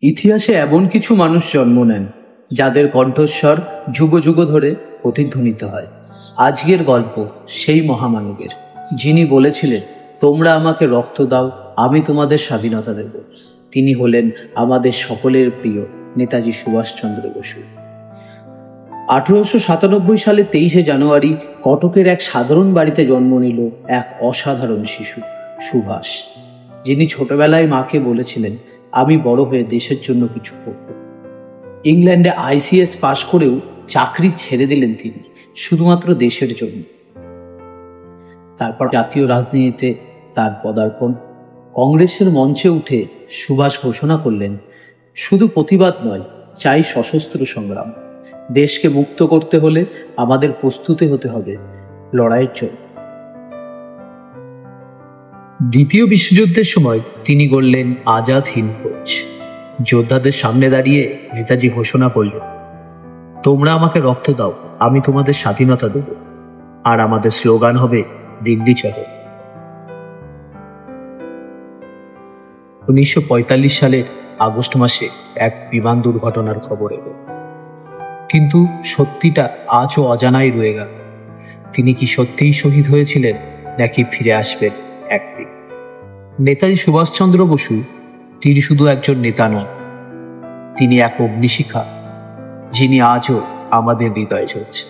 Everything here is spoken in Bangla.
ইতিহাসে এমন কিছু মানুষ জন্ম নেন যাদের কণ্ঠস্বর যুগ যুগ ধরে প্রতিধ্বনিত হয়। আজকের গল্প সেই মহামানবের, যিনি বলেছিলেন, তোমরা আমাকে রক্ত দাও, আমি তোমাদের স্বাধীনতা দেব। তিনি হলেন আমাদের সকলের প্রিয় নেতাজি সুভাষচন্দ্র বসু। 1897 সালে 23শে জানুয়ারি কটকের এক সাধারণ বাড়িতে জন্ম নিল এক অসাধারণ শিশু, সুভাষ, যিনি ছোটবেলায় মাকে বলেছিলেন, আমি বড় হয়ে দেশের জন্য কিছু করব। ইংল্যান্ডে ICS পাশ করেও চাকরি ছেড়ে দিলেন তিনি শুধুমাত্র দেশের জন্য। তারপর জাতীয় রাজনীতিতে তার পদার্পণ। কংগ্রেসের মঞ্চে উঠে সুভাষ ঘোষণা করলেন, শুধু প্রতিবাদ নয়, চাই সশস্ত্র সংগ্রাম। দেশকে মুক্ত করতে হলে আমাদের প্রস্তুত হতে হবে লড়াইয়ের জন্য। দ্বিতীয় বিশ্বযুদ্ধের সময় তিনি গড়লেন আজাদ হিন্দ ফৌজ। যোদ্ধাদের সামনে দাঁড়িয়ে নেতাজি ঘোষণা করলেন, তোমরা আমাকে রক্ত দাও, আমি তোমাদের স্বাধীনতা দেব। আর আমাদের স্লোগান হবে, দিল্লি চলো। 1945 সালের আগস্ট মাসে এক বিমান দুর্ঘটনার খবর এলো, কিন্তু সত্যিটা আজও অজানাই রয়ে গেল। তিনি কি সত্যিই শহীদ হয়েছিলেন, নাকি ফিরে আসবেন একদিন? নেতাজি সুভাষচন্দ্র বসু, তিনি শুধু একজন নেতা নন, তিনি এক অগ্নিশিখা, যিনি আজও আমাদের হৃদয়ে জ্বলছে।